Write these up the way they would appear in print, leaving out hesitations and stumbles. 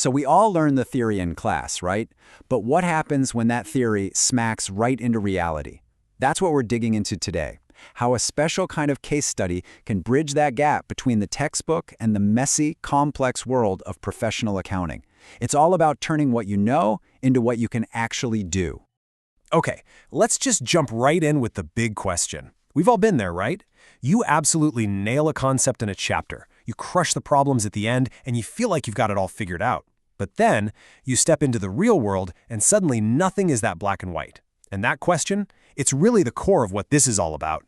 So we all learn the theory in class, right? But what happens when that theory smacks right into reality? That's what we're digging into today. How a special kind of case study can bridge that gap between the textbook and the messy, complex world of professional accounting. It's all about turning what you know into what you can actually do. Okay, let's just jump right in with the big question. We've all been there, right? You absolutely nail a concept in a chapter. You crush the problems at the end, and you feel like you've got it all figured out. But then, you step into the real world, and suddenly nothing is that black and white. And that question, it's really the core of what this is all about.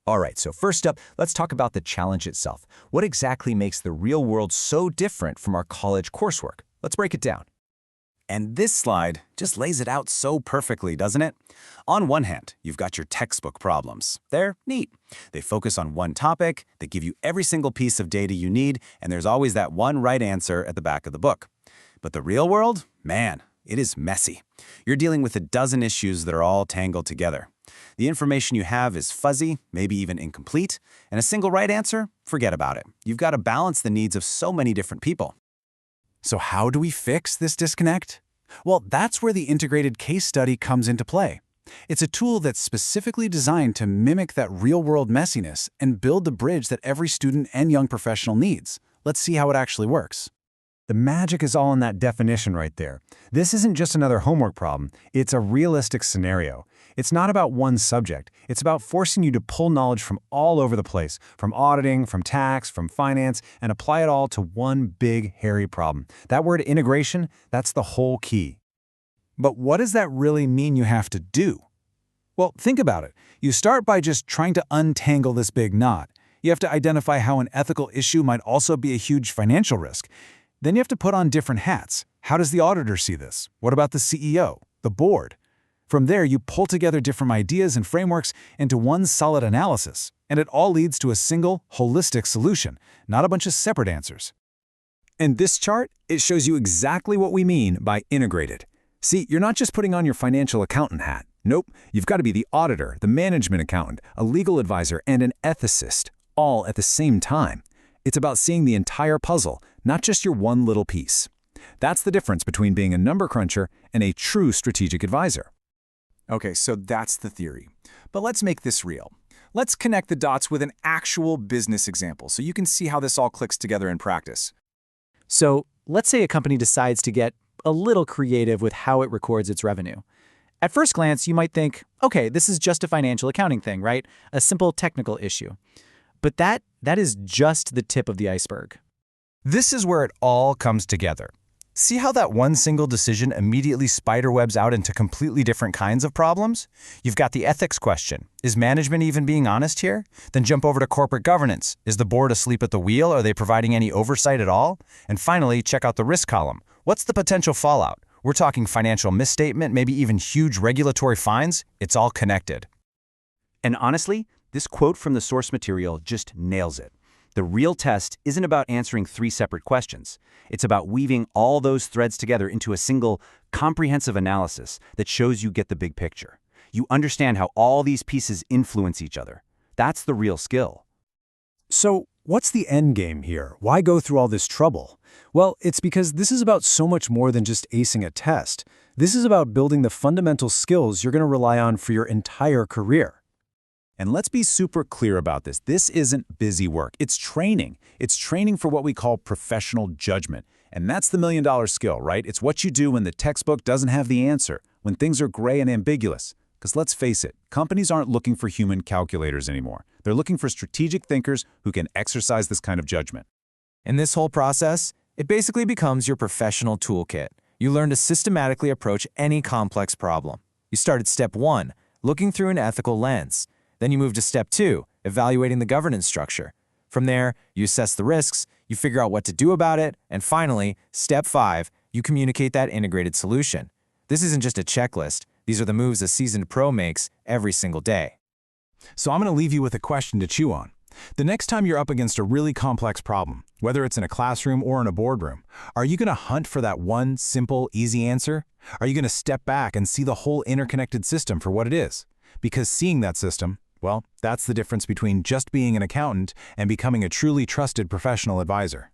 All right, so first up, let's talk about the challenge itself. What exactly makes the real world so different from our college coursework? Let's break it down. And this slide just lays it out so perfectly, doesn't it? On one hand, you've got your textbook problems. They're neat. They focus on one topic, they give you every single piece of data you need, and there's always that one right answer at the back of the book. But the real world? Man, it is messy. You're dealing with a dozen issues that are all tangled together. The information you have is fuzzy, maybe even incomplete, and a single right answer? Forget about it. You've got to balance the needs of so many different people. So how do we fix this disconnect? Well, that's where the integrated case study comes into play. It's a tool that's specifically designed to mimic that real-world messiness and build the bridge that every student and young professional needs. Let's see how it actually works. The magic is all in that definition right there. This isn't just another homework problem, it's a realistic scenario. It's not about one subject, it's about forcing you to pull knowledge from all over the place, from auditing, from tax, from finance, and apply it all to one big, hairy problem. That word integration, that's the whole key. But what does that really mean you have to do? Well, think about it. You start by just trying to untangle this big knot. You have to identify how an ethical issue might also be a huge financial risk. Then you have to put on different hats. How does the auditor see this? What about the CEO, the board? From there, you pull together different ideas and frameworks into one solid analysis, and it all leads to a single, holistic solution, not a bunch of separate answers. In this chart, it shows you exactly what we mean by integrated. See, you're not just putting on your financial accountant hat. Nope, you've got to be the auditor, the management accountant, a legal advisor, and an ethicist, all at the same time. It's about seeing the entire puzzle, not just your one little piece. That's the difference between being a number cruncher and a true strategic advisor. Okay, so that's the theory. But let's make this real. Let's connect the dots with an actual business example so you can see how this all clicks together in practice. So let's say a company decides to get a little creative with how it records its revenue. At first glance, you might think, okay, this is just a financial accounting thing, right? A simple technical issue. But that is just the tip of the iceberg. This is where it all comes together. See how that one single decision immediately spiderwebs out into completely different kinds of problems? You've got the ethics question. Is management even being honest here? Then jump over to corporate governance. Is the board asleep at the wheel? Are they providing any oversight at all? And finally, check out the risk column. What's the potential fallout? We're talking financial misstatement, maybe even huge regulatory fines. It's all connected. And honestly, this quote from the source material just nails it. The real test isn't about answering 3 separate questions. It's about weaving all those threads together into a single, comprehensive analysis that shows you get the big picture. You understand how all these pieces influence each other. That's the real skill. So, what's the end game here? Why go through all this trouble? Well, it's because this is about so much more than just acing a test. This is about building the fundamental skills you're going to rely on for your entire career. And let's be super clear about this. This isn't busy work. It's training. It's training for what we call professional judgment. And that's the million-dollar skill, right? It's what you do when the textbook doesn't have the answer, when things are gray and ambiguous. Because let's face it, companies aren't looking for human calculators anymore. They're looking for strategic thinkers who can exercise this kind of judgment. In this whole process, it basically becomes your professional toolkit. You learn to systematically approach any complex problem. You start at step 1, looking through an ethical lens. Then you move to step 2, evaluating the governance structure. From there, you assess the risks, you figure out what to do about it, and finally, step 5, you communicate that integrated solution. This isn't just a checklist. These are the moves a seasoned pro makes every single day. So I'm going to leave you with a question to chew on. The next time you're up against a really complex problem, whether it's in a classroom or in a boardroom, are you going to hunt for that one simple, easy answer? Are you going to step back and see the whole interconnected system for what it is? Because seeing that system, well, that's the difference between just being an accountant and becoming a truly trusted professional advisor.